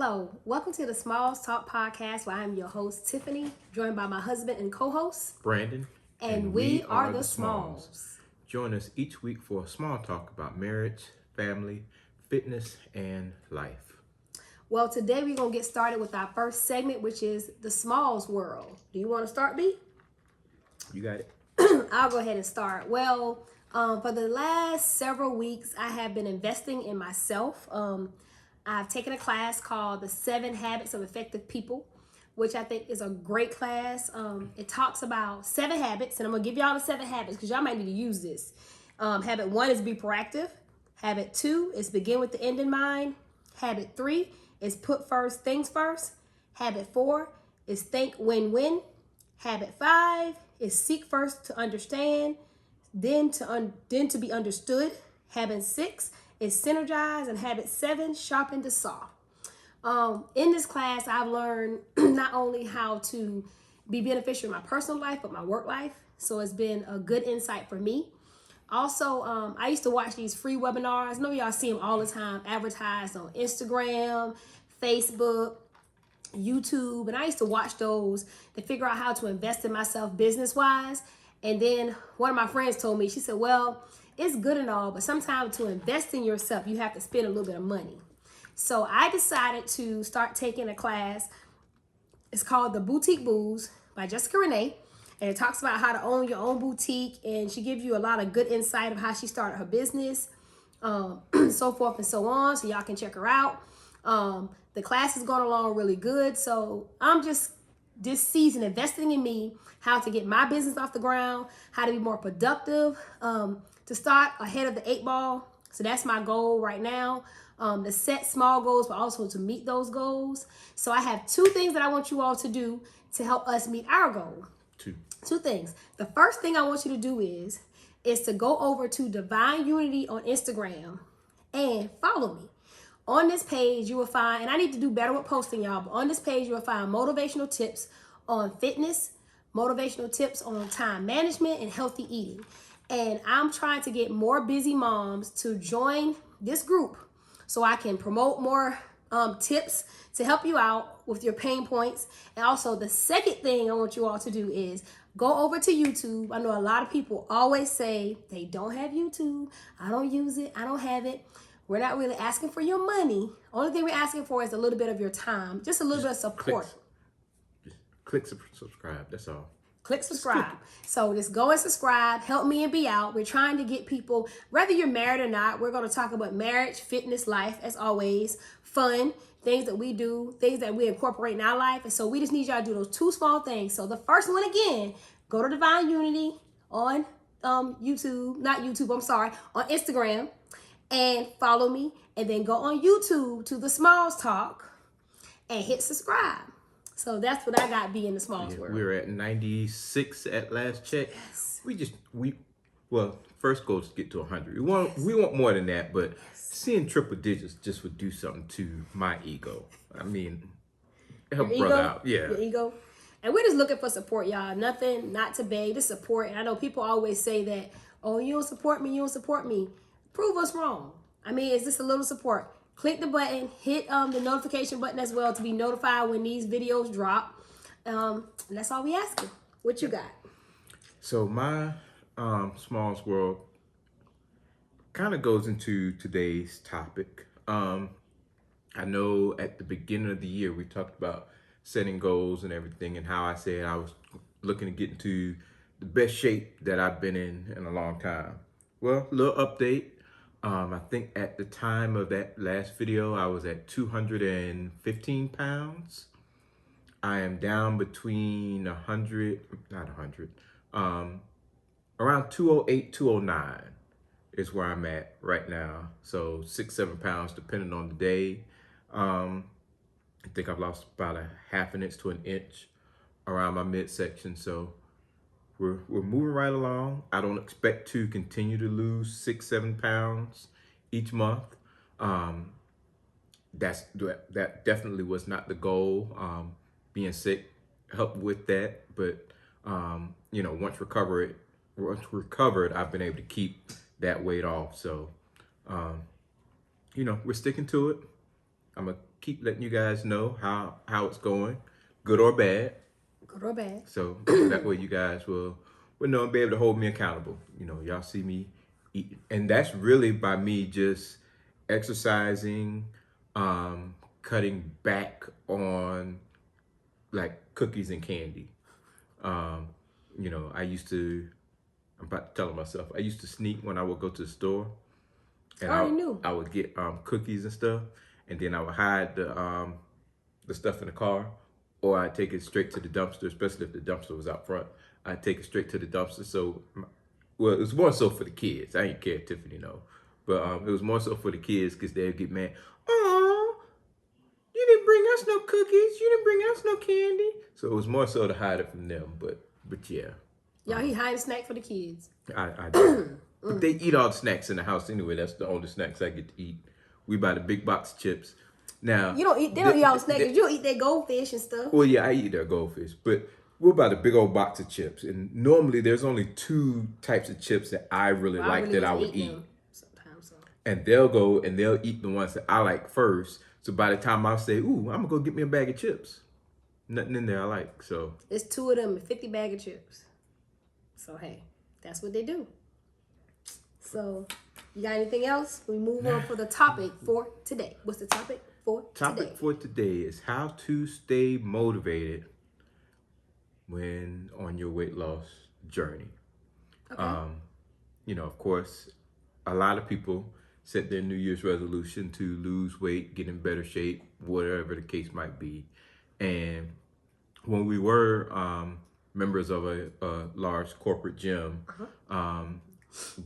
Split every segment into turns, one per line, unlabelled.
Hello, welcome to the Smalls Talk podcast where I'm your host, Tiffany, joined by my husband and co-host,
Brandon.
and we are the Smalls.
Join us each week for a small talk about marriage, family, fitness, and life.
Well, today we're going to get started with our first segment, which is the Smalls world. Do you want to start, B?
You got it.
I'll go ahead and start. Well, for the last several weeks, I have been investing in myself. I've taken a class called The 7 Habits of Effective People, which I think is a great class. It talks about 7 habits, and I'm going to give y'all the 7 habits because y'all might need to use this. Habit 1 is be proactive. Habit 2 is begin with the end in mind. Habit 3 is put first things first. Habit 4 is think win-win. Habit 5 is seek first to understand, then to be understood. Habit 6 is synergize, and habit 7, sharpen the saw. In this class, I've learned not only how to be beneficial in my personal life, but my work life. So it's been a good insight for me. Also, I used to watch these free webinars. I know y'all see them all the time, advertised on Instagram, Facebook, YouTube, and I used to watch those to figure out how to invest in myself business-wise. And then one of my friends told me, she said, well, it's good and all, but sometimes to invest in yourself, you have to spend a little bit of money. So I decided to start taking a class. It's called The Boutique Booze by Jessica Renee. And it talks about how to own your own boutique. And she gives you a lot of good insight of how she started her business, so forth and so on. So y'all can check her out. The class is going along really good. So I'm just this season investing in me, how to get my business off the ground, how to be more productive, to start ahead of the 8 ball. So that's my goal right now, to set small goals, but also to meet those goals. So I have 2 things that I want you all to do to help us meet our goal. Two things. The first thing I want you to do is to go over to Divine Unity on Instagram and follow me. On this page, you will find, and I need to do better with posting, y'all, but on this page, you will find motivational tips on fitness, motivational tips on time management, and healthy eating. And I'm trying to get more busy moms to join this group so I can promote more tips to help you out with your pain points. And also the second thing I want you all to do is go over to YouTube. I know a lot of people always say they don't have YouTube. I don't use it. I don't have it. We're not really asking for your money. Only thing we're asking for is a little bit of your time, just a little bit of support.
Click subscribe. That's all.
Click subscribe. So just go and subscribe. Help me and be out. We're trying to get people, whether you're married or not, we're going to talk about marriage, fitness, life, as always, fun, things that we do, things that we incorporate in our life. And so we just need y'all to do those 2 small things. So the first one, again, go to Divine Unity on YouTube, not YouTube, I'm sorry, on Instagram, and follow me. And then go on YouTube to the Smalls Talk and hit subscribe. So that's what I got being the Smalls world.
We're at 96 at last check.
Yes.
Well, first goal is to get to 100. We want more than that, but seeing triple digits just would do something to my ego. I mean, help
Your
brother
ego?
out. Yeah.
Your ego. And we're just looking for support, y'all. Nothing, not to beg, just support. And I know people always say that, oh, you don't support me, you don't support me. Prove us wrong. I mean, it's just a little support. Click the button, hit the notification button as well to be notified when these videos drop. And that's all we asking. What you got?
So my Smalls world kind of goes into today's topic. I know at the beginning of the year we talked about setting goals and everything, and how I said I was looking to get into the best shape that I've been in a long time. Well, a little update. I think at the time of that last video, I was at 215 pounds. I am down between around 208, 209 is where I'm at right now. So 6-7 pounds depending on the day. I think I've lost about a half an inch to an inch around my midsection. So we're moving right along. I don't expect to continue to lose 6-7 pounds each month. That definitely was not the goal. Being sick helped with that, but once recovered, I've been able to keep that weight off. So we're sticking to it. I'm gonna keep letting you guys know how it's going, good or bad.
Good or bad.
So that way you guys will know and be able to hold me accountable. You know, y'all see me eat, and that's really by me just exercising, cutting back on like cookies and candy. Um, you know, I used to. I'm about to tell myself. I used to sneak when I would go to the store,
I
and
already knew.
I would get cookies and stuff, and then I would hide the stuff in the car, or I'd take it straight to the dumpster, especially if the dumpster was out front. I'd take it straight to the dumpster. So, well, it was more so for the kids. I didn't care if Tiffany know, but it was more so for the kids because they'd get mad. Oh, you didn't bring us no cookies. You didn't bring us no candy. So it was more so to hide it from them. But yeah,
Y'all, he hiding snack for the kids.
I do. But they eat all the snacks in the house anyway. That's the only snacks I get to eat. We buy the big box of chips. Now
You don't eat. They don't eat all the snacks. You don't eat that goldfish and stuff.
well, yeah, I eat their goldfish, but we'll buy the big old box of chips. And normally there's only two types of chips that I really
Well,
like
really
that I
was
would
eating
eat.
them sometimes. So.
And they'll go and they'll eat the ones that I like first. So by the time I say, ooh, I'm gonna go get me a bag of chips. Nothing in there I like. So
It's 2 of them and 50 bag of chips. So hey, that's what they do. So you got anything else? We move on for the topic for today. What's the topic for
topic
today?
for today is how to stay motivated when on your weight loss journey.
Okay.
You know, of course, a lot of people set their New Year's resolution to lose weight, get in better shape, whatever the case might be. And when we were members of a large corporate gym,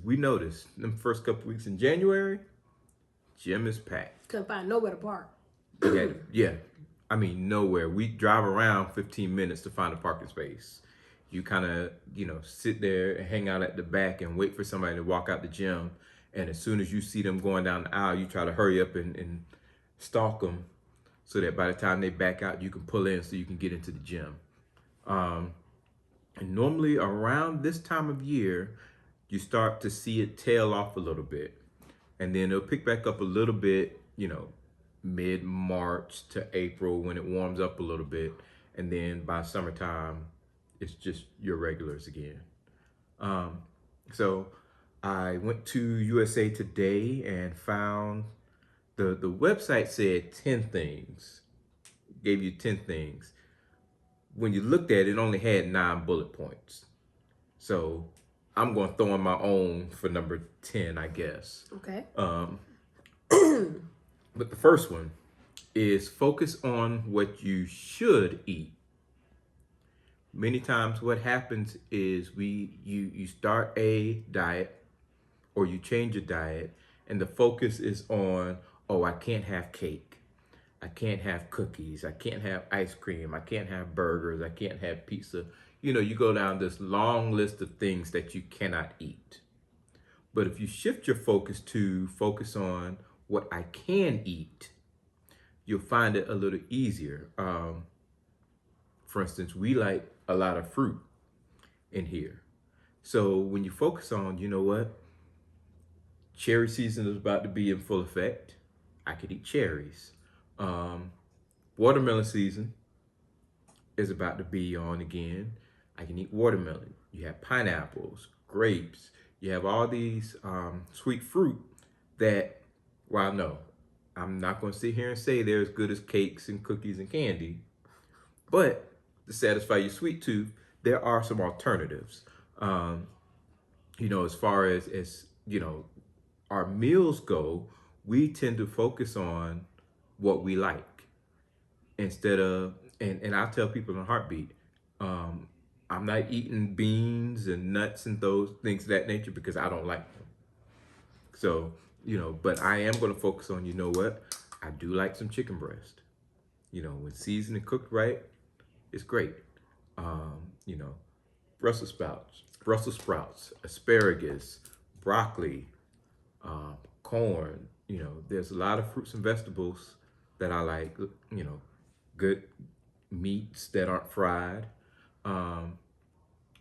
we noticed them first couple weeks in January, gym is packed.
Couldn't find nowhere to park.
Yeah. I mean, nowhere. We drive around 15 minutes to find a parking space. You kind of, you know, sit there and hang out at the back and wait for somebody to walk out the gym. And as soon as you see them going down the aisle, you try to hurry up and stalk them so that by the time they back out, you can pull in so you can get into the gym. And normally around this time of year, you start to see it tail off a little bit. And then it'll pick back up a little bit, you know, mid-March to April when it warms up a little bit. And then by summertime, it's just your regulars again. So I went to USA Today and found the website said 10 things, gave you 10 things. When you looked at it, it only had 9 bullet points. So I'm going to throw in my own for number 10, I guess.
Okay.
But the first one is focus on what you should eat. Many times what happens is you start a diet or you change your diet and the focus is on, oh, I can't have cake. I can't have cookies. I can't have ice cream. I can't have burgers. I can't have pizza. You know, you go down this long list of things that you cannot eat. But if you shift your focus to focus on what I can eat, you'll find it a little easier. For instance, we like a lot of fruit in here. So when you focus on, you know what? Cherry season is about to be in full effect. I could eat cherries. Watermelon season is about to be on again. I can eat watermelon. You have pineapples, grapes. You have all these sweet fruit that, well, no, I'm not going to sit here and say they're as good as cakes and cookies and candy. But to satisfy your sweet tooth, there are some alternatives. You know, as far as you know, our meals go, we tend to focus on what we like instead of, and I'll tell people in a heartbeat, I'm not eating beans and nuts and those things of that nature because I don't like them. So, you know, but I am going to focus on, you know what? I do like some chicken breast. You know, when seasoned and cooked right, it's great. You know, Brussels sprouts, asparagus, broccoli, corn. You know, there's a lot of fruits and vegetables that I like. You know, good meats that aren't fried, and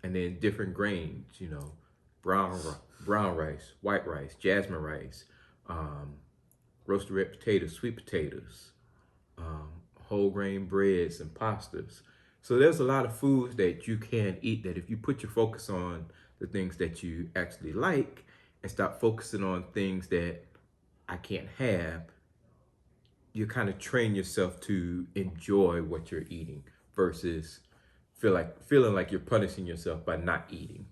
then different grains. You know, brown rice, white rice, jasmine rice, roasted red potatoes, sweet potatoes. um, whole grain breads and pastas. So there's a lot of foods that you can eat that if you put your focus on the things that you actually like and stop focusing on things that I can't have, you kind of train yourself to enjoy what you're eating versus feeling like you're punishing yourself by not eating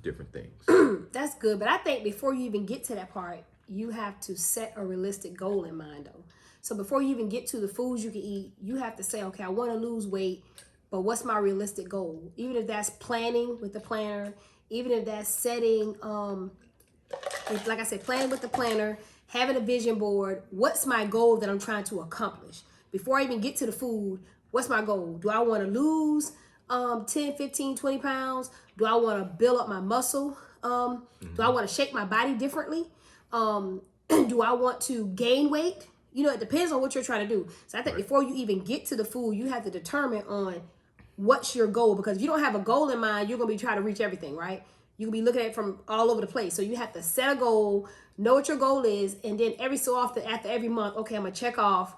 different things.
That's good. But I think before you even get to that part, you have to set a realistic goal in mind, though. So before you even get to the foods you can eat, you have to say, okay, I want to lose weight, but what's my realistic goal? Even if that's planning with the planner, even if that's setting, like I said, planning with the planner, having a vision board, what's my goal that I'm trying to accomplish? Before I even get to the food, what's my goal? Do I want to lose 10, 15, 20 pounds? Do I want to build up my muscle? Do I want to shape my body differently? Do I want to gain weight? You know, it depends on what you're trying to do. So I think before you even get to the food, you have to determine on what's your goal. Because if you don't have a goal in mind, you're going to be trying to reach everything, right? You can be looking at it from all over the place. So you have to set a goal, know what your goal is, and then every so often, after every month, okay, I'm going to check off,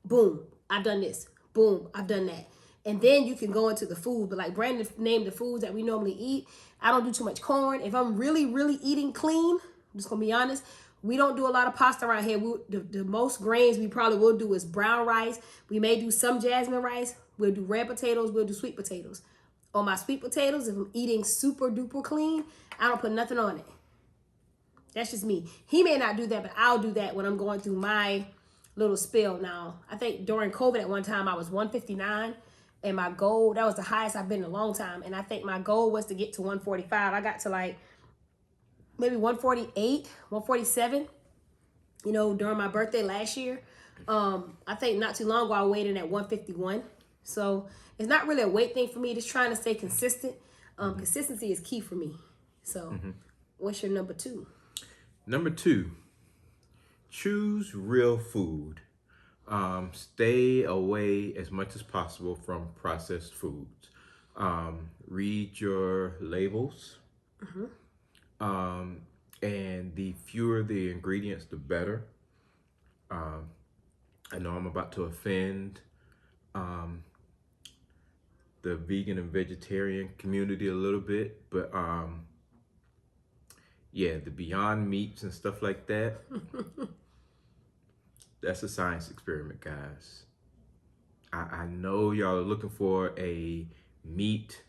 boom, I've done this. Boom, I've done that. And then you can go into the food. But like Brandon named the foods that we normally eat. I don't do too much corn. If I'm really, really eating clean, I'm just going to be honest, we don't do a lot of pasta around here. The most grains we probably will do is brown rice. We may do some jasmine rice. We'll do red potatoes. We'll do sweet potatoes. On my sweet potatoes, if I'm eating super duper clean, I don't put nothing on it. That's just me. He may not do that, but I'll do that when I'm going through my little spill. Now, I think during COVID at one time, I was 159. And my goal, that was the highest I've been in a long time. And I think my goal was to get to 145. I got to like maybe 148, 147, you know, during my birthday last year. I think not too long ago, I weighed in at 151. So it's not really a weight thing for me. Just trying to stay consistent. Consistency is key for me. So what's your number two?
Number two, choose real food. Stay away as much as possible from processed foods. Read your labels. And the fewer the ingredients, the better. I know I'm about to offend the vegan and vegetarian community a little bit, but yeah, the Beyond Meats and stuff like that, that's a science experiment, guys. I know y'all are looking for a meat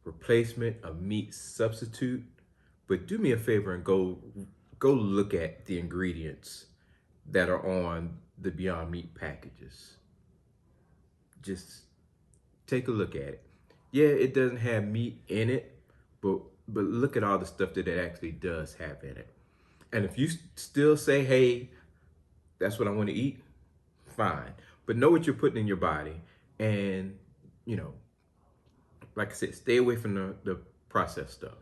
replacement, a meat substitute, but do me a favor and go look at the ingredients that are on the Beyond Meat packages. Just take a look at it. Yeah, it doesn't have meat in it, but look at all the stuff that it actually does have in it. And if you still say, hey, that's what I want to eat, fine. But know what you're putting in your body. And, you know, like I said, stay away from the processed stuff.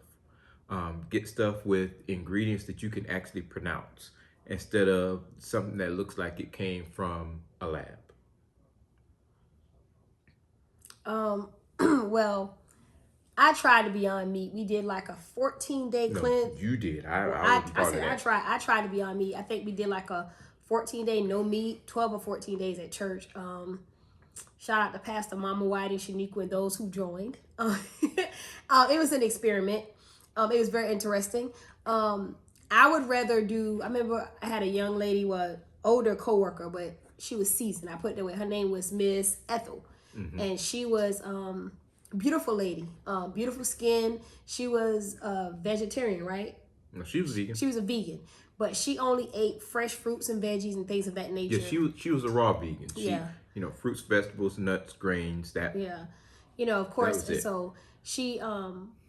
Get stuff with ingredients that you can actually pronounce instead of something that looks like it came from a lab.
Well, I tried to Beyond Meat. We did like a 14-day cleanse.
You did. I was part of that.
I tried to Beyond Meat. I think we did like a 14-day no meat, 12 or 14 days at church. Shout out to Pastor Mama White and Shaniqua and those who joined. It was an experiment. It was very interesting. I would rather do, I remember I had a young lady, older coworker, but she was seasoned. I put it that way. Her name was Miss Ethel. And she was beautiful lady, beautiful skin. She was vegetarian, right?
No, she was vegan.
She was a vegan, but she only ate fresh fruits and veggies and things of that nature.
Yeah, she was a raw vegan.
Yeah.
You know, fruits, vegetables, nuts, grains, that.
Yeah. You know, of course. And so she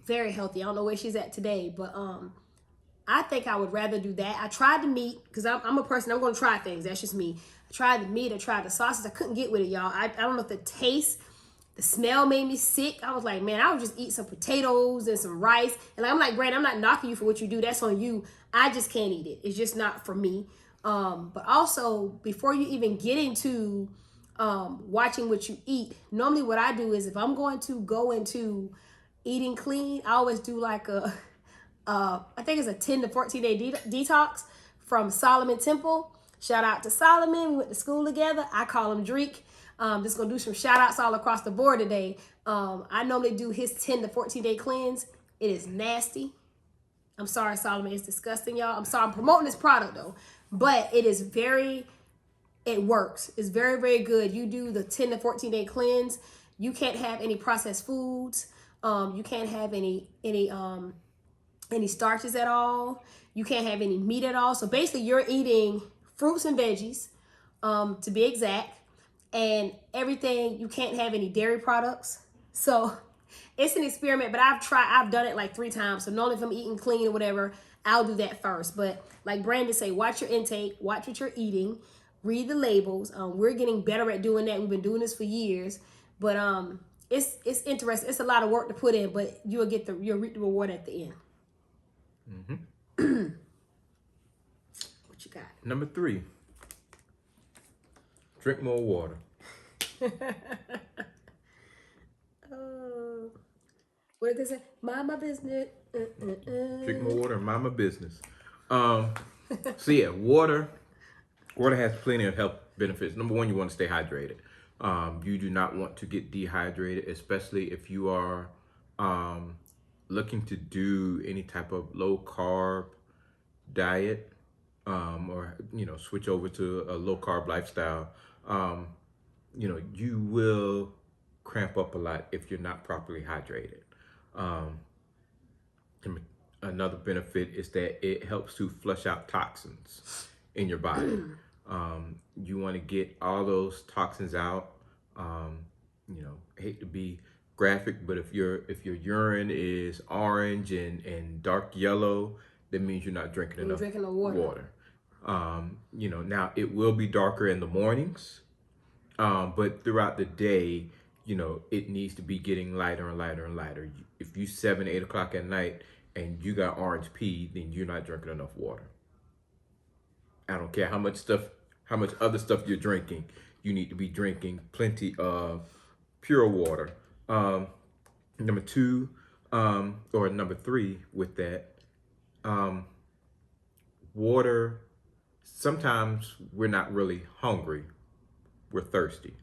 very healthy. I don't know where she's at today, but I think I would rather do that. I tried the meat because I'm a person, I'm going to try things. That's just me. I tried the meat. I tried the sauces. I couldn't get with it, y'all. I don't know if the taste, the smell made me sick. I was like, man, I would just eat some potatoes and some rice. And I'm like, Brandon, I'm not knocking you for what you do. That's on you. I just can't eat it. It's just not for me. But also, before you even get into watching what you eat, normally what I do is if I'm going to go into eating clean, I always do like I think it's a 10 to 14 day detox from Solomon Temple. Shout out to Solomon. We went to school together. I call him Dreek. Just gonna do some shout outs all across the board today. I normally do his 10 to 14 day cleanse. It is nasty. I'm sorry, Solomon. It's disgusting, y'all. I'm sorry. I'm promoting this product though, but it works. It's very, very good. You do the 10 to 14 day cleanse. You can't have any processed foods. You can't have any starches at all. You can't have any meat at all. So basically you're eating fruits and veggies, to be exact, and everything. You can't have any dairy products. So it's an experiment, but I've done it like 3 times. So normally if I'm eating clean or whatever, I'll do that first. But like Brandon say, watch your intake, watch what you're eating, read the labels. We're getting better at doing that. We've been doing this for years, but it's interesting. It's a lot of work to put in, but you'll reap the reward at the end.
Mm-hmm.
What you got?
Number 3, drink more water.
What did they say? Mind my business.
Drink more water and mind my business. So yeah, water has plenty of health benefits. Number 1, you want to stay hydrated. You do not want to get dehydrated, especially if you are looking to do any type of low carb diet, or switch over to a low carb lifestyle. You will cramp up a lot if you're not properly hydrated. Another benefit is that it helps to flush out toxins in your body. You want to get all those toxins out. I hate to be graphic, but if your urine is orange and dark yellow, that means you're not drinking enough water. Now it will be darker in the mornings, but throughout the day, it needs to be getting lighter and lighter and lighter. If you 7, 8 o'clock at night and you got orange pee, then you're not drinking enough water. I don't care how much other stuff you're drinking. You need to be drinking plenty of pure water. Number 2, or number 3 with that, water, sometimes we're not really hungry, we're thirsty.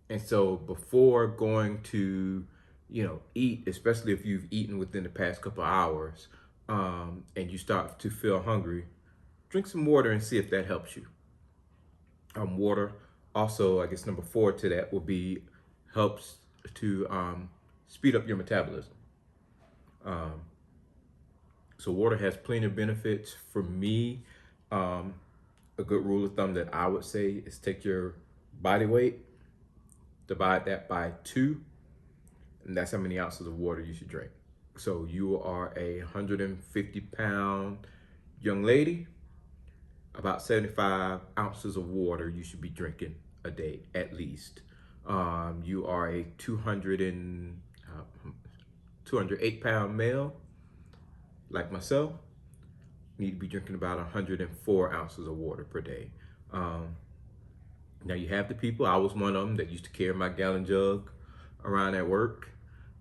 And so before going to, eat, especially if you've eaten within the past couple of hours, and you start to feel hungry, drink some water and see if that helps you. Water also, I guess number 4 to that will be helps to speed up your metabolism. So water has plenty of benefits. For me, a good rule of thumb that I would say is take your body weight, divide that by 2, and that's how many ounces of water you should drink. So you are a 150-pound young lady, about 75 ounces of water you should be drinking a day at least. You are a 208-pound male like myself, need to be drinking about 104 ounces of water per day. Now you have the people, I was one of them that used to carry my gallon jug around at work.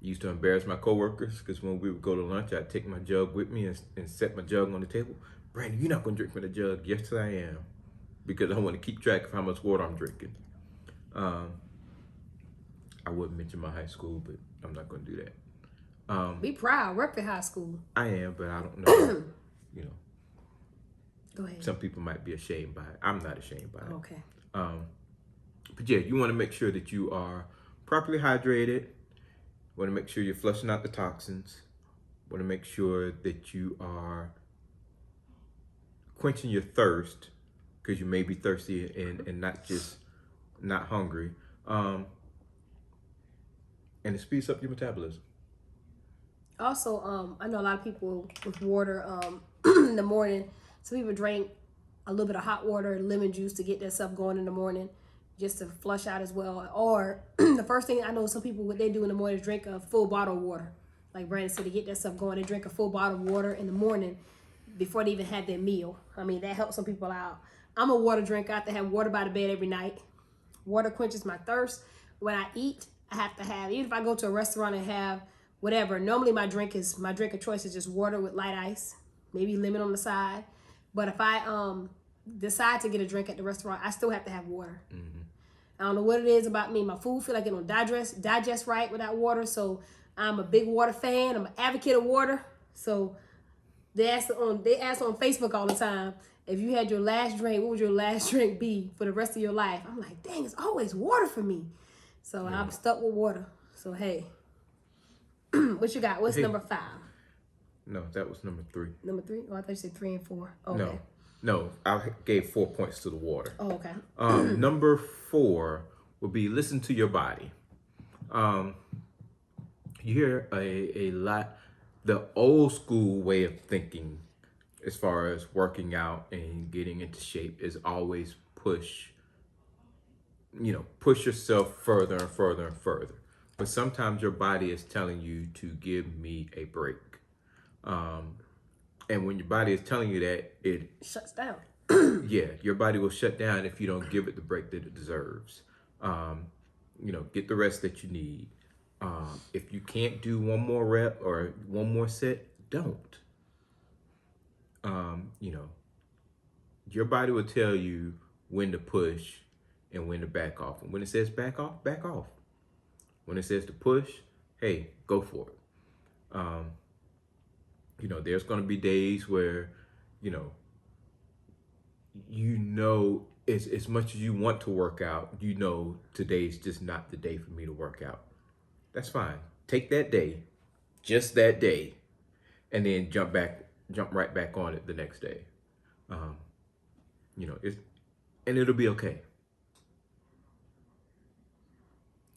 Used to embarrass my coworkers because when we would go to lunch, I'd take my jug with me and set my jug on the table. Brandon, you're not gonna drink from the jug. Yes, I am, because I want to keep track of how much water I'm drinking. I wouldn't mention my high school, but I'm not gonna do that.
Be proud. Work at high school.
I am, but I don't know.
Go ahead.
Some people might be ashamed by it. I'm not ashamed by it.
Okay.
But yeah, you want to make sure that you are properly hydrated. Want to make sure you're flushing out the toxins. Want to make sure that you are quenching your thirst, because you may be thirsty and not hungry. And it speeds up your metabolism.
Also, I know a lot of people with water in the morning. Some people drink a little bit of hot water, lemon juice to get that stuff going in the morning, just to flush out as well. Or the first thing I know, some people, what they do in the morning is drink a full bottle of water. Like Brandon said, to get that stuff going, they drink a full bottle of water in the morning before they even have their meal. I mean, that helps some people out. I'm a water drinker. I have to have water by the bed every night. Water quenches my thirst. When I eat, I have to have, even if I go to a restaurant and have whatever, normally my drink of choice is just water with light ice, maybe lemon on the side. But if I decide to get a drink at the restaurant, I still have to have water.
Mm-hmm.
I don't know what it is about me. My food feel like it don't digest right without water. So I'm a big water fan. I'm an advocate of water. So they ask on Facebook all the time, if you had your last drink, what would your last drink be for the rest of your life? I'm like, dang, it's always water for me. So
Yeah.
I'm stuck with water. So hey, what you got? What's
Hey.
number 5?
No, that was number 3.
Number 3? Oh, I thought you said 3 and 4. Okay.
No, I gave 4 points to the water.
Oh, okay.
Number 4 would be listen to your body. You hear a lot, the old school way of thinking as far as working out and getting into shape is always push yourself further and further and further. But sometimes your body is telling you to give me a break. And when your body is telling you that, it
shuts down.
yeah, your body will shut down if you don't give it the break that it deserves. Get the rest that you need. If you can't do one more rep or one more set, don't. Your body will tell you when to push and when to back off. And when it says back off, back off. When it says to push, hey, go for it. There's going to be days where, as much as you want to work out, today's just not the day for me to work out. That's fine. Take that day, just that day, and then jump right back on it the next day. And it'll be okay.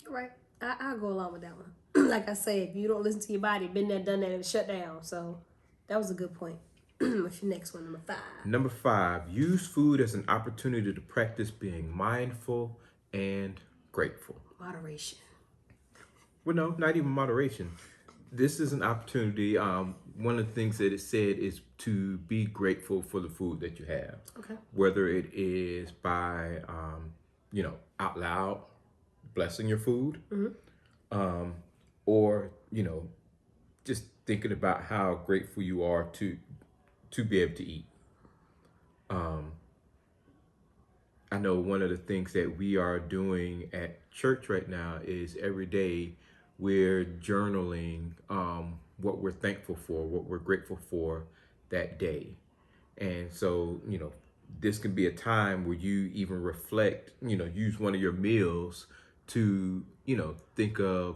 Right. I'll go along with that one. Like I said, if you don't listen to your body, been there, done that, and shut down. So that was a good point. What's your next one? Number 5.
Number 5, use food as an opportunity to practice being mindful and grateful.
Moderation.
Well, no, not even moderation. This is an opportunity. One of the things that it said is to be grateful for the food that you have.
Okay.
Whether it is by, out loud blessing your food, or, just thinking about how grateful you are to be able to eat. I know one of the things that we are doing at church right now is every day we're journaling what we're thankful for, what we're grateful for that day. And so, this can be a time where you even reflect, use one of your meals to, think of,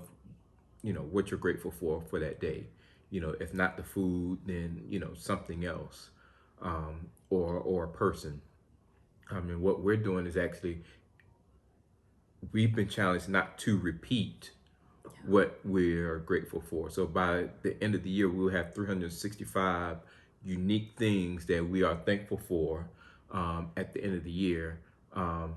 what you're grateful for that day. If not the food, then, something else, or a person. I mean, what we're doing is actually, we've been challenged not to repeat what we're grateful for. So by the end of the year, we'll have 365 unique things that we are thankful for at the end of the year. And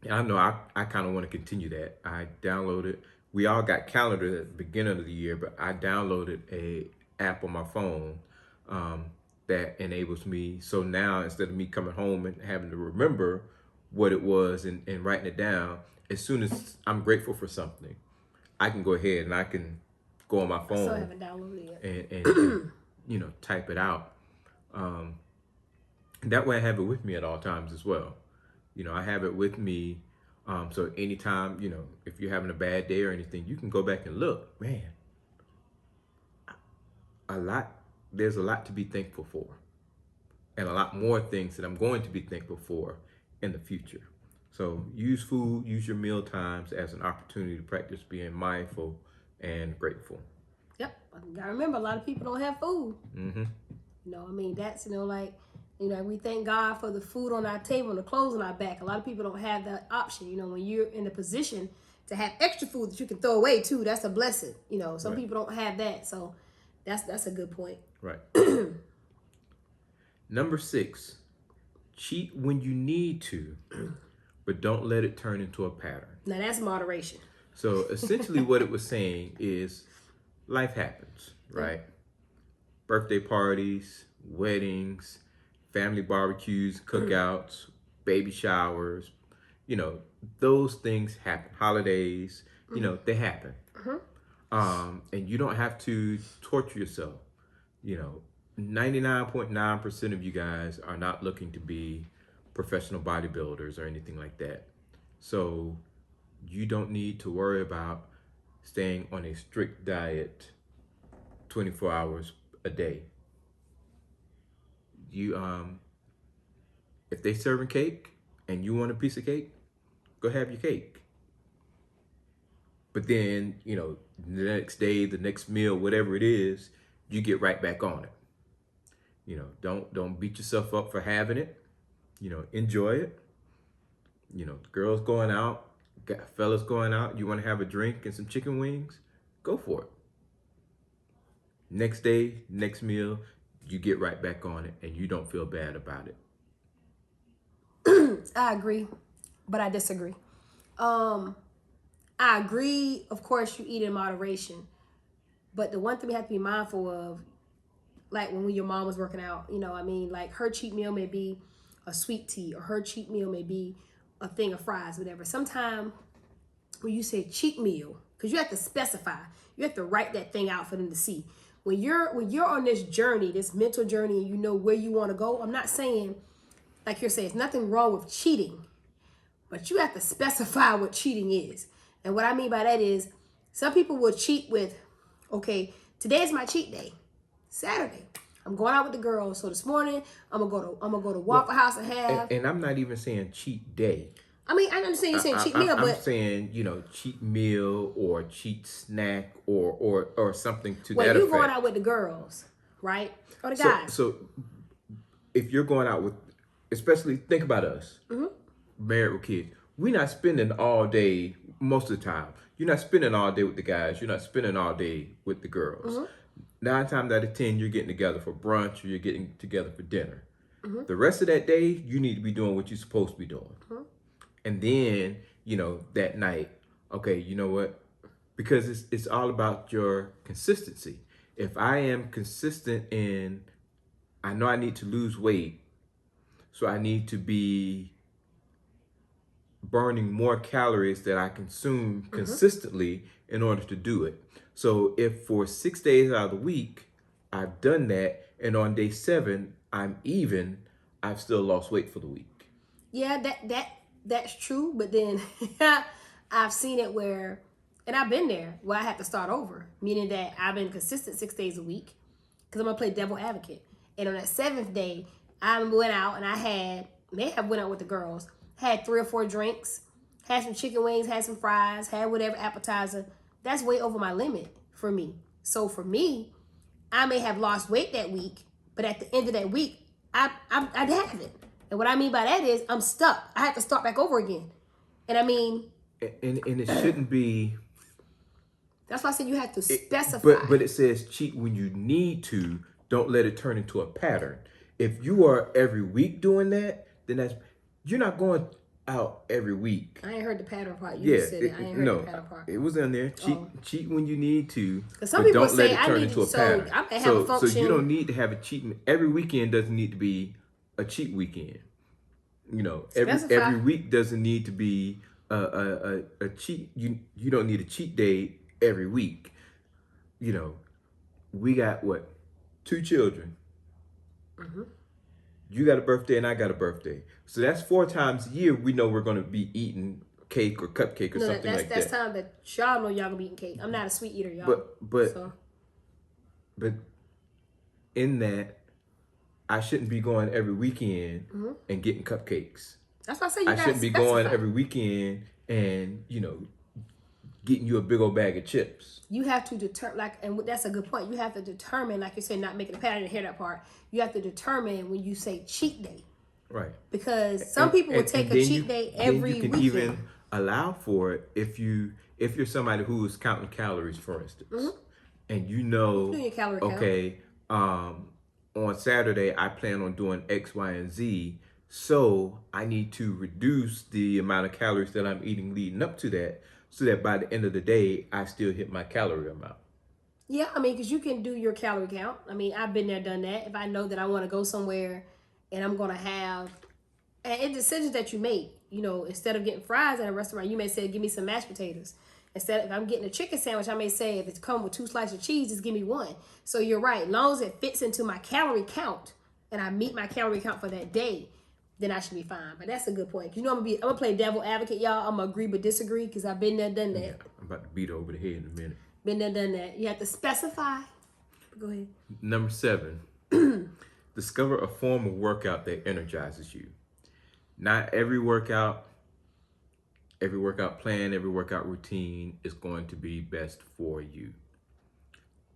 I know I kind of want to continue that. I downloaded, we all got calendar at the beginning of the year, but I downloaded a app on my phone that enables me. So now instead of me coming home and having to remember what it was and writing it down, as soon as I'm grateful for something, I can go ahead and I can go on my phone.
I still haven't downloaded it.
And type it out. That way I have it with me at all times as well. I have it with me. So anytime, if you're having a bad day or anything, you can go back and look, man, there's a lot to be thankful for, and a lot more things that I'm going to be thankful for in the future. So use food, use your meal times as an opportunity to practice being mindful and grateful.
Yep. I gotta remember, a lot of people don't have food.
Mm-hmm.
That's, we thank God for the food on our table and the clothes on our back. A lot of people don't have that option. When you're in a position to have extra food that you can throw away too, that's a blessing. Some people don't have that. So that's a good point.
Right. Number 6, cheat when you need to, but don't let it turn into a pattern.
Now that's moderation.
So essentially what it was saying is life happens, right? Birthday parties, weddings, family barbecues, cookouts, baby showers, those things happen. Holidays, they happen. And you don't have to torture yourself. 99.9% of you guys are not looking to be professional bodybuilders or anything like that. So you don't need to worry about staying on a strict diet 24 hours a day. You if they serving cake and you want a piece of cake, go have your cake. But then, the next day, the next meal, whatever it is, you get right back on it. Don't beat yourself up for having it. Enjoy it. Girls going out, fellas going out, you want to have a drink and some chicken wings, go for it. Next day, next meal, you get right back on it and you don't feel bad about it.
I agree, but I disagree. I agree, of course, you eat in moderation. But the one thing we have to be mindful of, like when your mom was working out, like her cheat meal may be a sweet tea, or her cheat meal may be a thing of fries, whatever. Sometimes when you say cheat meal, because you have to specify, you have to write that thing out for them to see. When you're on this journey, this mental journey, and you know where you want to go, I'm not saying, like you're saying, there's nothing wrong with cheating, but you have to specify what cheating is. And what I mean by that is, some people will cheat with, okay, today's my cheat day, Saturday. I'm going out with the girls. So this morning, I'm gonna go to Waffle House and have.
And I'm not even saying cheat day.
I mean, I understand you're saying cheat meal, but
I'm saying, cheat meal or cheat snack or something to that effect.
Well, you're going out with the girls, right? Or the guys.
So if you're going out with, especially think about us, married with kids, we're not spending all day most of the time. You're not spending all day with the guys. You're not spending all day with the girls. 9 times out of 10, you're getting together for brunch or you're getting together for dinner. The rest of that day, you need to be doing what you're supposed to be doing. And then, that night, okay, you know what? Because it's all about your consistency. If I am consistent in, I know I need to lose weight, so I need to be burning more calories that I consume consistently in order to do it. So if for 6 days out of the week, I've done that, and on day 7, I'm even, I've still lost weight for the week.
Yeah, that's true. But then I've seen it where, and I've been there, where I have to start over, meaning that I've been consistent 6 days a week because I'm going to play devil advocate. And on that 7th day, I went out and may have went out with the girls, had 3 or 4 drinks, had some chicken wings, had some fries, had whatever appetizer. That's way over my limit for me. So for me, I may have lost weight that week, but at the end of that week, I haven't. And what I mean by that is I'm stuck. I have to start back over again. And I mean...
And it shouldn't be...
That's why I said you have to specify.
But it says cheat when you need to. Don't let it turn into a pattern. If you are every week doing that, then you're not going out every week.
I ain't heard the pattern part. You just said it. I ain't heard the pattern part.
It was in there. Cheat when you need to.
Because some people
don't
say
let it turn into a pattern.
I may have a function.
So you don't need to have a cheat. Every weekend doesn't need to be a cheat weekend. Every week doesn't need to be a cheat. You don't need a cheat day every week. We got 2 children. You got a birthday and I got a birthday. So that's 4 times a year we know we're going to be eating cake or cupcake or something like that.
That's time that y'all know y'all going to be eating cake. I'm not a sweet eater, y'all.
But in that, I shouldn't be going every weekend and getting cupcakes.
That's why I say
I shouldn't be going every weekend and, getting you a big old bag of chips.
You have to determine, and that's a good point. You have to determine, like you said, not making a pattern. I didn't hear that part. You have to determine when you say cheat day.
Right.
Because some people will take a cheat day every weekend. You can even
allow for it if you're somebody who is counting calories, for instance, and you do your calorie count. On Saturday I plan on doing X, Y, and Z, so I need to reduce the amount of calories that I'm eating leading up to that, so that by the end of the day I still hit my calorie amount.
Yeah, I mean, because you can do your calorie count. I mean, I've been there, done that. If I know that I want to go somewhere and I'm going to have, and it's decisions that you make, instead of getting fries at a restaurant, you may say, give me some mashed potatoes. Instead, if I'm getting a chicken sandwich, I may say if it's come with 2 slices of cheese, just give me 1. So you're right. As long as it fits into my calorie count and I meet my calorie count for that day, then I should be fine. But that's a good point. You know, I'm gonna play devil advocate, y'all. I'm gonna agree but disagree because I've been there, done that.
Yeah, I'm about to beat her over the head in a minute.
Been there, done that. You have to specify. Go ahead.
Number 7, discover a form of workout that energizes you. Not every workout plan, every workout routine is going to be best for you.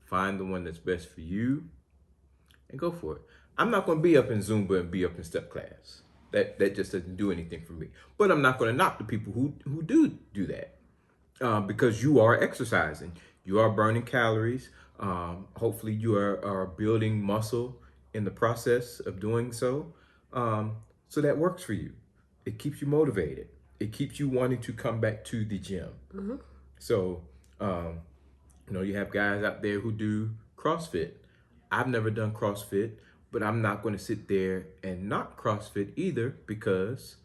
Find the one that's best for you and go for it. I'm not going to be up in Zumba and be up in step class. That just doesn't do anything for me. But I'm not going to knock the people who do that because you are exercising. You are burning calories. Hopefully you are building muscle in the process of doing so. So that works for you. It keeps you motivated. It keeps you wanting to come back to the gym. Mm-hmm. So, you have guys out there who do CrossFit. I've never done CrossFit, but I'm not going to sit there and not CrossFit either because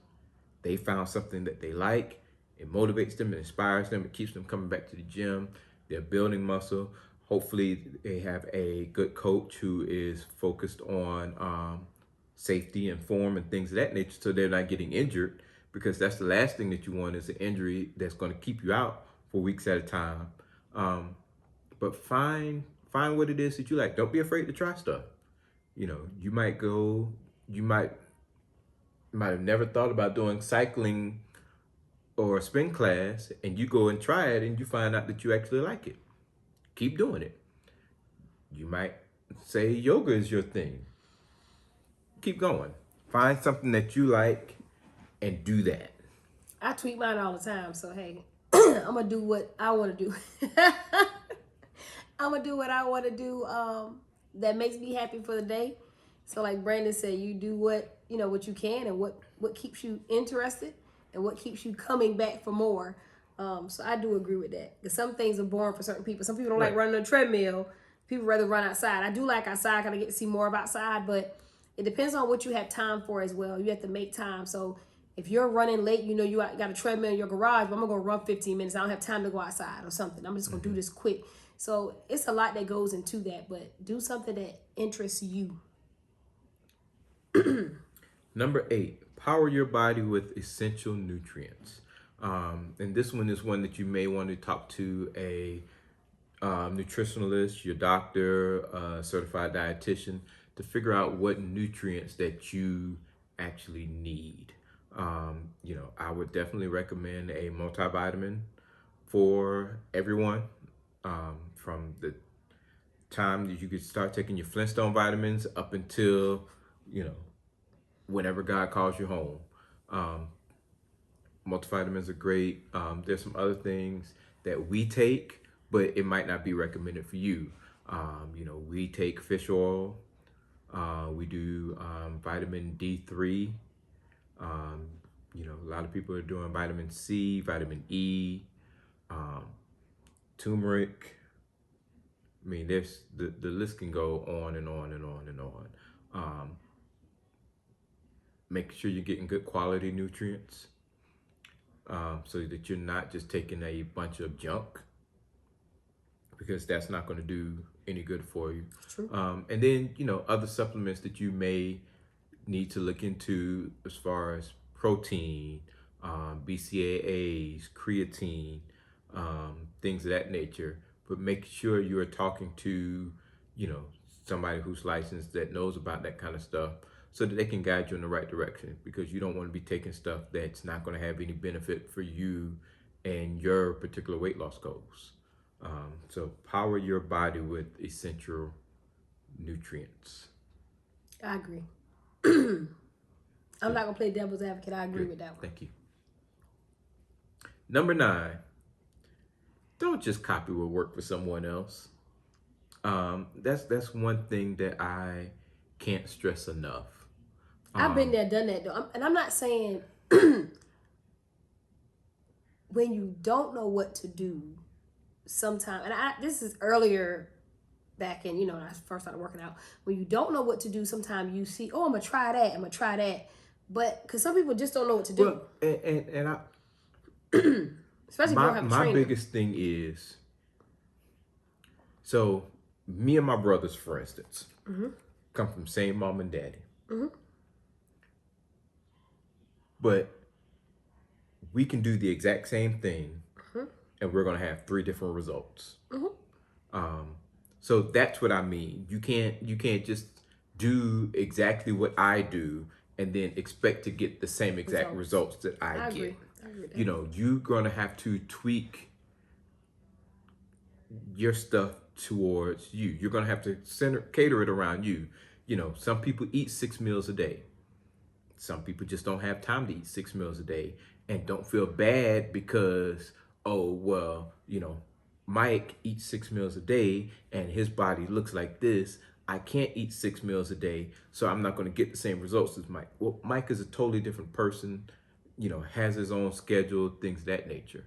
they found something that they like. It motivates them, it inspires them, it keeps them coming back to the gym. They're building muscle. Hopefully they have a good coach who is focused on safety and form and things of that nature so they're not getting injured, because that's the last thing that you want is an injury that's going to keep you out for weeks at a time. But find what it is that you like. Don't be afraid to try stuff. You might have never thought about doing cycling or a spin class, and you go and try it and you find out that you actually like it. Keep doing it. You might say yoga is your thing. Keep going. Find something that you like and do that.
I tweet mine all the time, so hey, I'm gonna do what I want to do. I'm gonna do what I want to do that makes me happy for the day. So like Brandon said, you do what you can and what keeps you interested and what keeps you coming back for more. So I do agree with that. Because some things are boring for certain people. Some people don't like running on a treadmill. People rather run outside. I do like outside, kind of get to see more of outside, but it depends on what you have time for as well. You have to make time. So if you're running late, you got a treadmill in your garage, but I'm gonna go run 15 minutes. I don't have time to go outside or something. I'm just gonna do this quick. So it's a lot that goes into that, but do something that interests you.
Number 8, power your body with essential nutrients. And this one is one that you may want to talk to a nutritionalist, your doctor, certified dietitian to figure out what nutrients that you actually need. I would definitely recommend a multivitamin for everyone. From the time that you could start taking your Flintstone vitamins up until, whenever God calls you home. Multivitamins are great. There's some other things that we take, but it might not be recommended for you. We take fish oil. We do vitamin D3. A lot of people are doing vitamin C, vitamin E, turmeric. I mean, there's the list can go on and on and on and on. Make sure you're getting good quality nutrients so that you're not just taking a bunch of junk, because that's not going to do any good for you.
True.
And then, other supplements that you may need to look into as far as protein, BCAAs, creatine, things of that nature. But make sure you are talking to, somebody who's licensed that knows about that kind of stuff so that they can guide you in the right direction, because you don't want to be taking stuff that's not going to have any benefit for you and your particular weight loss goals. So power your body with essential nutrients.
I agree. I'm not going to play devil's advocate. I agree with that one.
Thank you. Number 9, don't just copy what worked for someone else. That's one thing that I can't stress enough.
I've been there, done that though. And I'm not saying when you don't know what to do, sometimes, and this is earlier back in, when I first started working out, when you don't know what to do, sometimes you see, oh, I'm going to try that. But because some people just don't know what to do.
Well, and I
especially if you don't have a
My
trainer.
biggest thing is, so me and my brothers, for instance, come from same mom and daddy. But we can do the exact same thing and we're going to have three different results. So that's what I mean. You can't just do exactly what I do and then expect to get the same exact results that I get.
Agree. I agree with that.
You know, you're going to have to tweak your stuff towards you. You're going to have to cater it around you. You know, some people eat 6 meals a day. Some people just don't have time to eat 6 meals a day and don't feel bad because, oh, well, you know, Mike eats 6 meals a day and his body looks like this. I can't eat 6 meals a day, so I'm not going to get the same results as Mike. Well, Mike is a totally different person, you know, has his own schedule, things of that nature.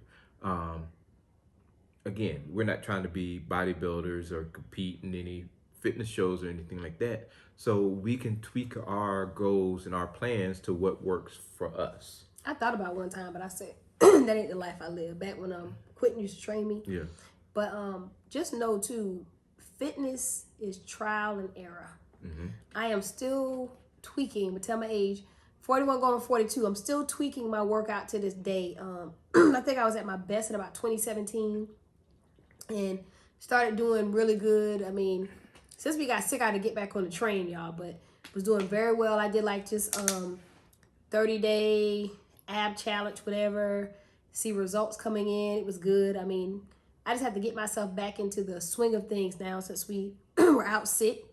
Again, we're not trying to be bodybuilders or compete in any fitness shows or anything like that. So we can tweak our goals and our plans to what works for us.
I thought about one time, but I said that ain't the life I live. Back when Quentin used to train me.
Yeah.
But just know too, fitness is trial and error. I am still tweaking, but tell my age, 41 going on 42. I'm still tweaking my workout to this day. I think I was at my best in about 2017 and started doing really good. I mean, since we got sick, I had to get back on the train, y'all, but was doing very well. I did like just 30-day ab challenge, whatever, see results coming in. It was good. I mean, I just have to get myself back into the swing of things now since we were out sick.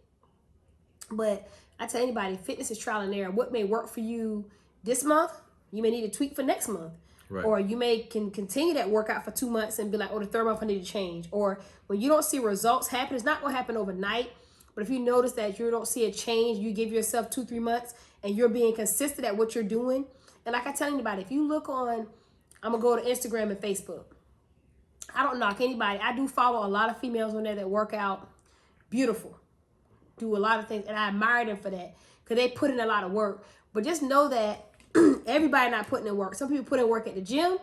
But I tell anybody, fitness is trial and error. What may work for you this month, you may need to tweak for next month.
Right.
Or you may can continue that workout for 2 months and be like, oh, the third month I need to change. Or when you don't see results happen, it's not going to happen overnight. But if you notice that you don't see a change, you give yourself 2-3 months and you're being consistent at what you're doing. And like I tell anybody, if you look on, I'm going to go to Instagram and Facebook. I don't knock anybody. I do follow a lot of females on there that work out beautiful, do a lot of things. And I admire them for that because they put in a lot of work. But just know that everybody not putting in work. Some people put in work at the gym,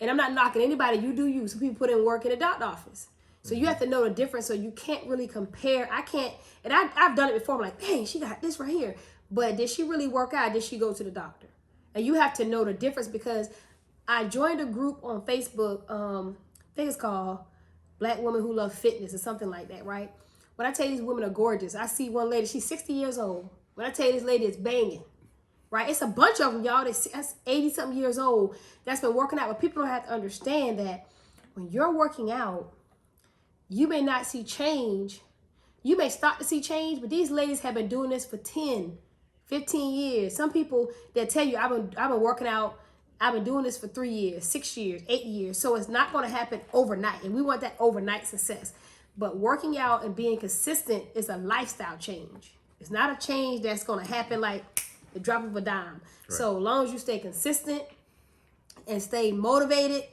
and I'm not knocking anybody. You do you. Some people put in work in the doctor office. So you have to know the difference. So you can't really compare. I can't, and I've done it before. I'm like, dang, she got this right here. But did she really work out? Did she go to the doctor? And you have to know the difference because I joined a group on Facebook. I think it's called Black Women Who Love Fitness or something like that, right? When I tell you these women are gorgeous, I see one lady, she's 60 years old. When I tell you this lady is banging. Right? It's a bunch of them, y'all. That's 80-something years old that's been working out. But people don't have to understand that when you're working out, you may not see change. You may start to see change, but these ladies have been doing this for 10, 15 years. Some people that tell you, I've been working out, I've been doing this for 3 years, 6 years, 8 years. So it's not going to happen overnight. And we want that overnight success. But working out and being consistent is a lifestyle change. It's not a change that's going to happen like the drop of a dime. Right. So long as you stay consistent and stay motivated,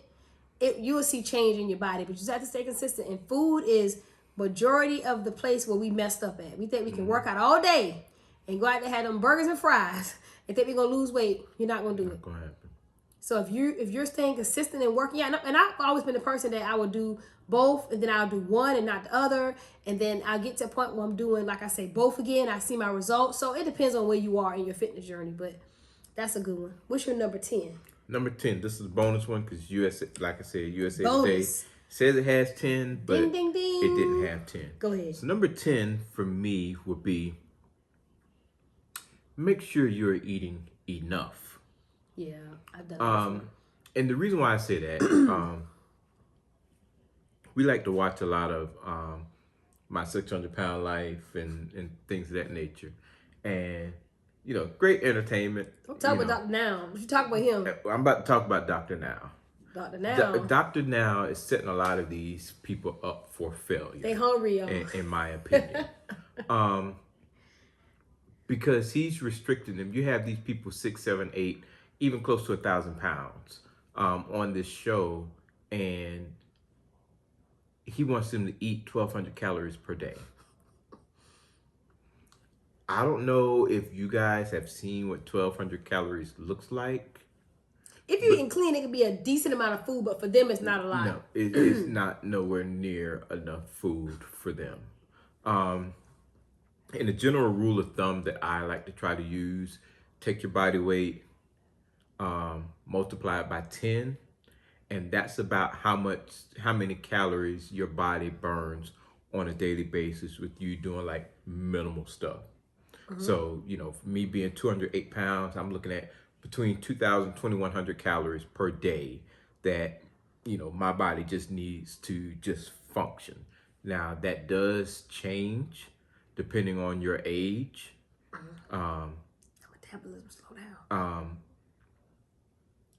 you will see change in your body. But you just have to stay consistent. And food is majority of the place where we messed up at. We think we can work out all day and go out there and have them burgers and fries and think we're gonna lose weight. You're not gonna do it.
Not gonna happen.
So if you're staying consistent and working out, and I've always been the person that I would do both, and then I'll do one and not the other, and then I'll get to a point where I'm doing, like I say, both again. I see my results. So it depends on where you are in your fitness journey, but that's a good one. What's your number 10?
Number 10. This is a bonus one because USA, like I said, USA
bonus.
Today says it has 10, but
ding, ding, ding.
it didn't have 10.
Go ahead.
So number 10 for me would be make sure you're eating enough.
Yeah, I've done that before.
And the reason why I say that, we like to watch a lot of My 600-Pound Life and things of that nature. And, you know, great entertainment.
Don't talk about Dr. Now. You talk about him.
I'm about to talk about Dr. Now.
Dr. Now.
Dr. Now is setting a lot of these people up for failure.
They hungry, y'all.
In my opinion. Because he's restricting them. You have these people 6, 7, 8, even close to 1,000 pounds on this show, and he wants them to eat 1,200 calories per day. I don't know if you guys have seen what 1,200 calories looks like,
If you're eating clean, it can be a decent amount of food, but for them, it's not a lot.
No, it's not nowhere near enough food for them. Um, and a general rule of thumb that I like to try to use: take your body weight, multiply it by 10, and that's about how many calories your body burns on a daily basis with you doing like minimal stuff. So, for me being 208 pounds, I'm looking at between 2,000 2,100 calories per day that, my body just needs to just function. Now, that does change depending on your age.
Metabolism slow down.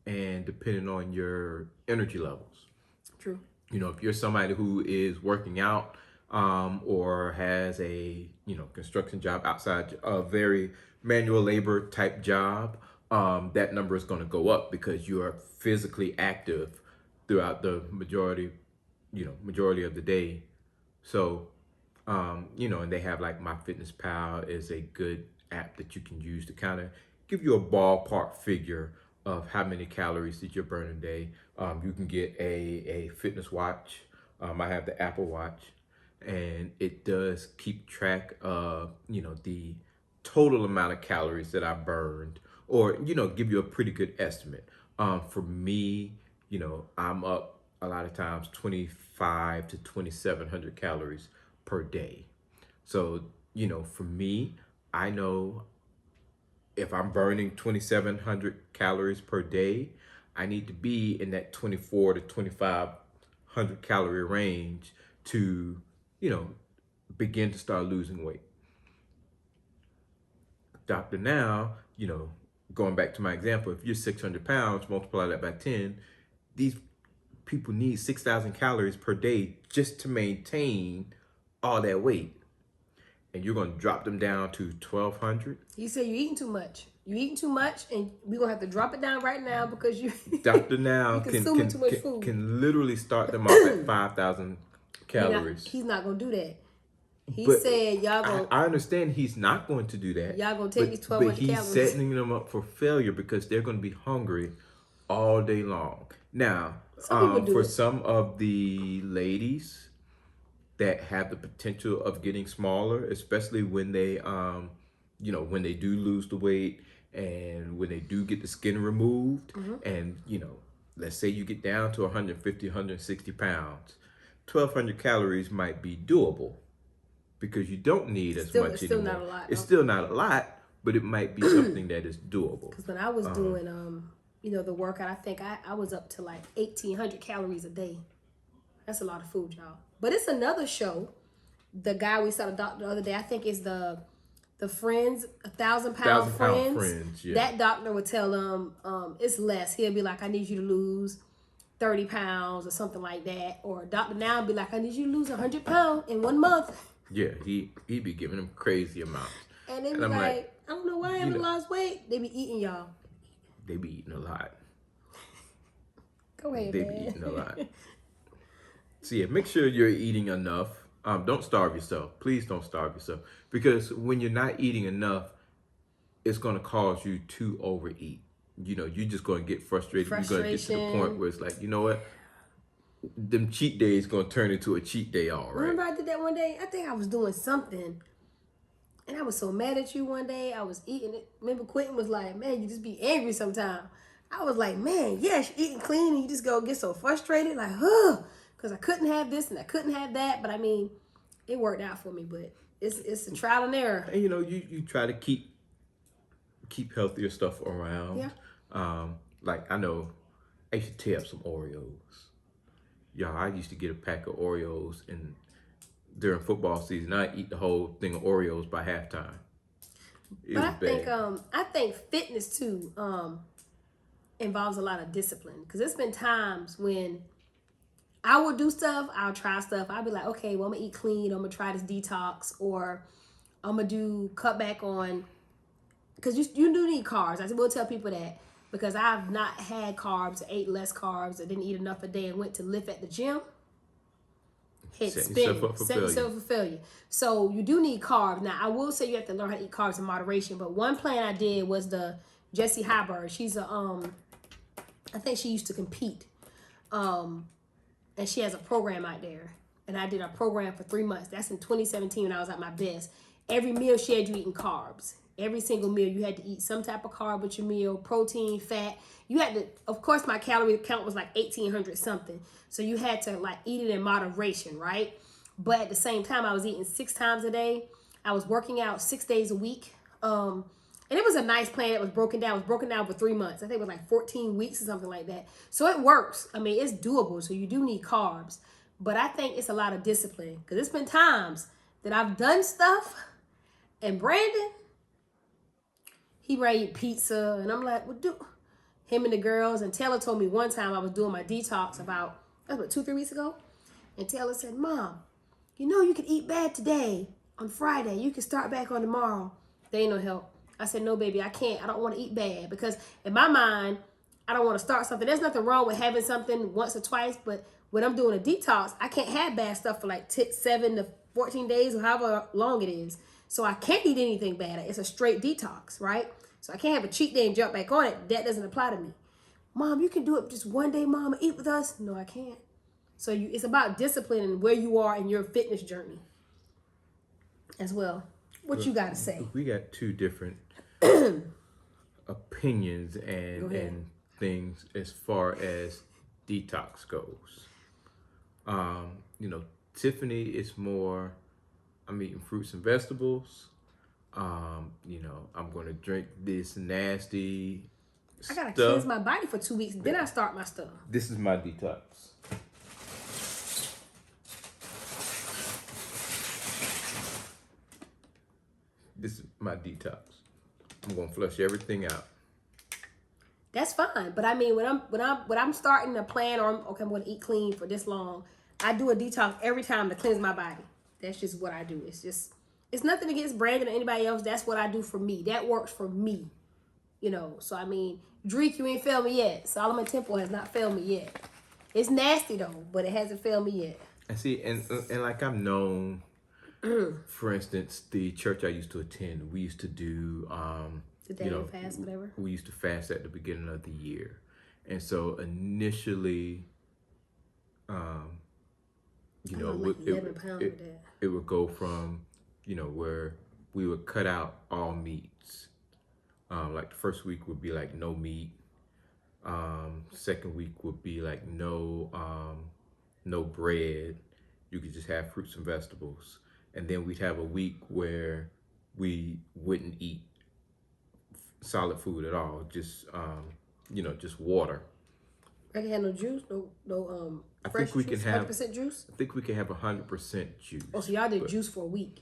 And depending on your energy levels.
True.
If you're somebody who is working out, or has a construction job outside a very manual labor type job, that number is going to go up because you are physically active throughout the majority of the day. So, and they have like MyFitnessPal is a good app that you can use to kind of give you a ballpark figure of how many calories that you're burning a day. You can get a fitness watch. I have the Apple Watch, and it does keep track of the total amount of calories that I burned, or give you a pretty good estimate. For me, I'm up a lot of times 25 to 2,700 calories per day. So for me, I know if I'm burning 2,700 calories per day, I need to be in that 24 to 2,500 calorie range to, begin to start losing weight. Dr. Now, going back to my example, if you're 600 pounds, multiply that by 10, these people need 6,000 calories per day just to maintain all that weight. And you're going to drop them down to 1,200.
You say you're eating too much. You're eating too much, and we're going to have to drop it down right now because you
Dr. Now
you're consuming too much food.
Can literally start them off at 5,000 calories.
He's not going to do that. He
But
said y'all going
I understand he's not going to do that.
Y'all gonna take these 1,200
But he's
calories.
setting them up for failure because they're going to be hungry all day long. Now, for some of the ladies that have the potential of getting smaller, especially when they, when they do lose the weight and when they do get the skin removed, and let's say you get down to 150, 160 pounds, 1,200 calories might be doable because you don't need as much
it's still
anymore.
not a lot.
It's still not a lot, but it might be something that is doable.
Because when I was doing, the workout, I think I was up to like 1,800 calories a day. That's a lot of food, y'all. But it's another show. The guy we saw the doctor the other day, I think it's the Friends, 1,000 Pound Friends.
Yeah.
That doctor would tell them it's less. He'll be like, I need you to lose 30 pounds or something like that. Or Dr. Now would be like, I need you to lose 100 pounds in 1 month.
Yeah, he'd be giving them crazy amounts.
And they be like, I don't know why I haven't lost weight. They be eating, y'all.
They be eating a lot.
Go ahead,
They
man.
be eating a lot. So yeah, make sure you're eating enough. Don't starve yourself. Please don't starve yourself. Because when you're not eating enough, it's going to cause you to overeat. You're just going to get frustrated. You're going to get to the point where it's like, you know what? Them cheat days going to turn into a cheat day, all right?
Remember I did that one day? I think I was doing something. And I was so mad at you one day. I was eating it. Remember Quentin was like, man, you just be angry sometimes. I was like, man, yes, you're eating clean and you just go get so frustrated. Like, because I couldn't have this and I couldn't have that. But I mean, it worked out for me. But it's a trial and error.
And you try to keep healthier stuff around.
Yeah.
Like I know I used to tear up some Oreos. Y'all, I used to get a pack of Oreos and during football season, I eat the whole thing of Oreos by halftime.
But I think fitness too involves a lot of discipline. Because there's been times when I will do stuff, I'll try stuff. I'll be like, okay, well, I'm going to eat clean. I'm going to try this detox. Or I'm going to do cut back on. Because you do need carbs. I will tell people that. Because I've not had carbs, ate less carbs, I didn't eat enough a day and went to lift at the gym. Setting yourself for failure. So you do need carbs. Now, I will say you have to learn how to eat carbs in moderation. But one plan I did was the Jessie Hyberg. She's a I think she used to compete. And she has a program out there. And I did a program for 3 months. That's in 2017 when I was at my best. Every meal she had you eating carbs. Every single meal you had to eat some type of carb with your meal, protein, fat. You had to, of course, my calorie count was like 1,800 something. So you had to like eat it in moderation, right? But at the same time, I was eating 6 times a day. I was working out 6 days a week. And it was a nice plan that was broken down. It was broken down for 3 months. I think it was like 14 weeks or something like that. So it works. I mean, it's doable. So you do need carbs. But I think it's a lot of discipline. Because it's been times that I've done stuff. And Brandon, he ready to eat pizza. And I'm like, well, do him and the girls. And Taylor told me one time I was doing my detox about, that was what, 2-3 weeks ago. And Taylor said, Mom, you know you can eat bad today on Friday. You can start back on tomorrow. They ain't no help. I said, no, baby, I can't. I don't want to eat bad because in my mind, I don't want to start something. There's nothing wrong with having something once or twice, but when I'm doing a detox, I can't have bad stuff for like 7 to 14 days or however long it is. So I can't eat anything bad. It's a straight detox, right? So I can't have a cheat day and jump back on it. That doesn't apply to me. Mom, you can do it just one day, Mom, and eat with us. No, I can't. So it's about discipline and where you are in your fitness journey as well. What you got to say?
We got two different opinions and things as far as detox goes. Tiffany is more, I'm eating fruits and vegetables. I'm going to drink this nasty
I got to
stuff.
cleanse my body for 2 weeks. Then I start my stuff.
This is my detox. This is my detox. I'm gonna flush everything out.
That's fine, but I mean, when I'm starting a plan, or I'm going to eat clean for this long, I do a detox every time to cleanse my body. That's just what I do. It's nothing against Brandon or anybody else. That's what I do for me. That works for me, So I mean, Drake, you ain't failed me yet. Solomon Temple has not failed me yet. It's nasty though, but it hasn't failed me yet.
And see, and like I'm known. For instance, the church I used to attend, we used to do,
the Daniel fast, whatever.
We used to fast at the beginning of the year, and so initially, it would go from, where we would cut out all meats. Like the first week would be like no meat. Second week would be like no bread. You could just have fruits and vegetables. And then we'd have a week where we wouldn't eat solid food at all, just just water.
I can have no juice, no
I
fresh
think we
juice,
can have
100% juice.
I think we can have 100% juice.
Oh, so y'all did juice for a week?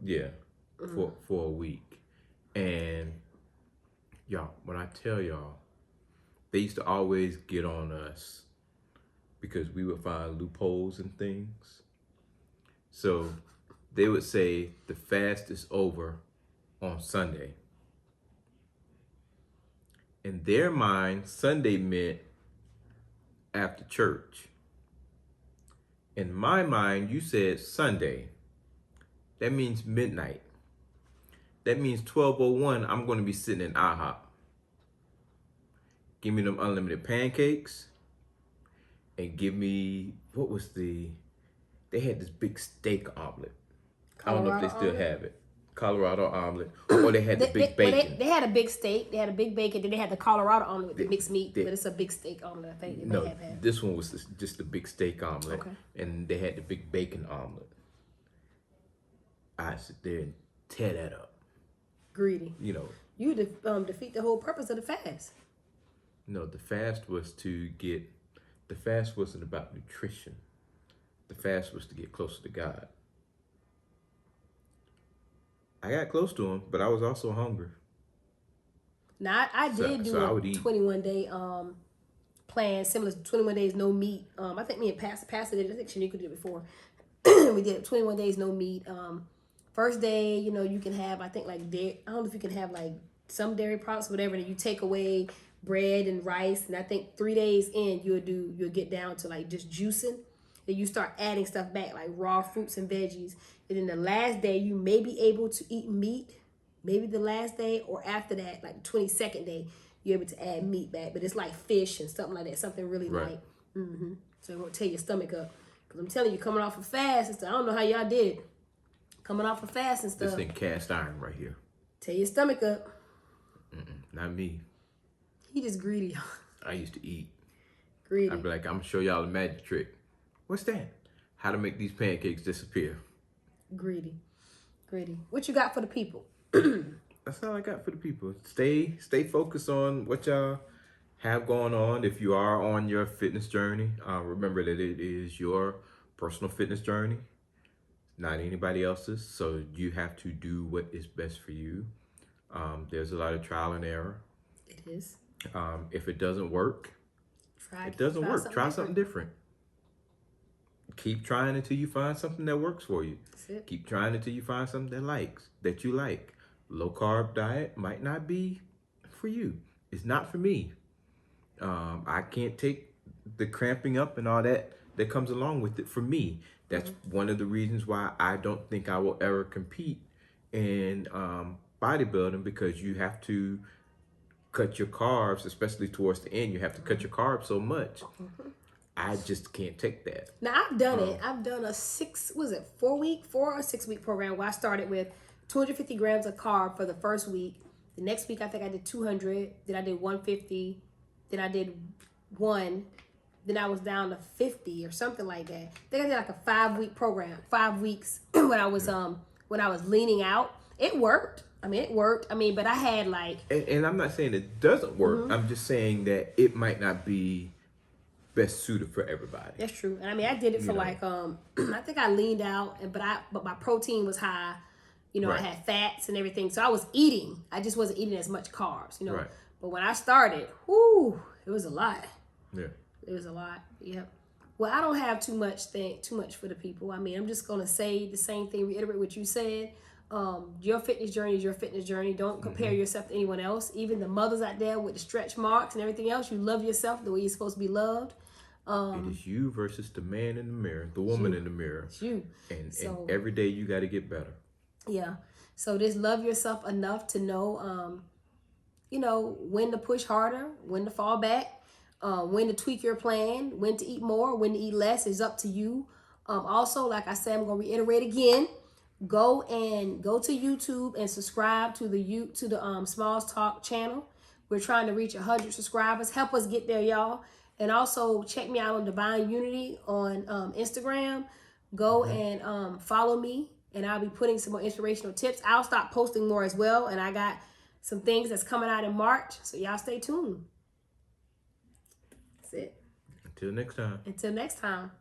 Yeah, for a week. And y'all, when I tell y'all, they used to always get on us because we would find loopholes and things. So they would say the fast is over on Sunday. In their mind, Sunday meant after church. In my mind, you said Sunday. That means midnight. That means 12:01, I'm going to be sitting in IHOP. Give me them unlimited pancakes. And give me, they had this big steak omelet. I don't know if they still have it. Colorado omelet. Or they had the big bacon.
They had a big steak. They had a big bacon. Then they had the Colorado omelet with the mixed meat. But it's a big steak omelet, I think. They may have had.
This one was just the big steak omelet. Okay. And they had the big bacon omelet. I sit there and tear that up.
Greedy. You defeat the whole purpose of the fast.
No, the fast was the fast wasn't about nutrition. The fast was to get closer to God. I got close to him, but I was also hungry.
Now, I did do a 21-day plan, similar to 21 days no meat. I think me and Pastor did it. I think Shaniqua did it before. We did 21 days no meat. First day, you can have, I think, like, I don't know if you can have, like, some dairy products, whatever, and you take away bread and rice. And I think 3 days in, you'll get down to, like, just juicing. Then you start adding stuff back, like raw fruits and veggies. And then the last day, you may be able to eat meat. Maybe the last day or after that, like the 22nd day, you're able to add meat back. But it's like fish and something like that, something really light. So it won't tear your stomach up. Because I'm telling you, coming off a fast and stuff, I don't know how y'all did it. Coming off a fast and stuff.
This thing cast iron right here.
Tear your stomach up.
Not me.
He just greedy.
I used to eat.
Greedy.
I'd be like, I'm gonna show y'all a magic trick. What's that? How to make these pancakes disappear.
Greedy. What you got for the people?
That's all I got for the people. Stay focused on what y'all have going on. If you are on your fitness journey, remember that it is your personal fitness journey, not anybody else's. So you have to do what is best for you. There's a lot of trial and error.
It is.
If it doesn't work,
Try
something different. Keep trying until you find something that works for you.
That's it.
Keep trying until you find something that you like. Low carb diet might not be for you. It's not for me. I can't take the cramping up and all that comes along with it for me. That's one of the reasons why I don't think I will ever compete in bodybuilding, because you have to cut your carbs, especially towards the end. You have to cut your carbs so much. I just can't take that.
Now I've done it. I've done a 4 or 6 week program where I started with 250 grams of carb for the first week. The next week I think I did 200. Then I did 150. Then I did 1. Then I was down to 50 or something like that. I think I did like a 5-week program, 5 weeks when I was leaning out. It worked. But I had like.
And I'm not saying it doesn't work. I'm just saying that it might not be best suited for everybody.
That's true. And I did it for like I think I leaned out, but my protein was high. I had fats and everything, so I was eating. I just wasn't eating as much carbs.
Right.
But when I started, it was a lot.
Yeah.
It was a lot. Yep. Well, I don't have too much for the people. I'm just gonna say the same thing, reiterate what you said. Your fitness journey is your fitness journey. Don't compare yourself to anyone else. Even the mothers out there with the stretch marks and everything else, you love yourself the way you're supposed to be loved.
It is you versus the man in the mirror, the woman in the mirror.
It's you.
And every day you got to get better.
Yeah. So just love yourself enough to know, when to push harder, when to fall back, when to tweak your plan, when to eat more, when to eat less is up to you. Also, like I said, I'm going to reiterate again. Go to YouTube and subscribe to the Smalls Talk channel. We're trying to reach 100 subscribers. Help us get there, y'all. And also check me out on Divine Unity on Instagram. Go and follow me, and I'll be putting some more inspirational tips. I'll stop posting more as well, and I got some things that's coming out in March, so y'all stay tuned. That's it.
Until next time.
Until next time.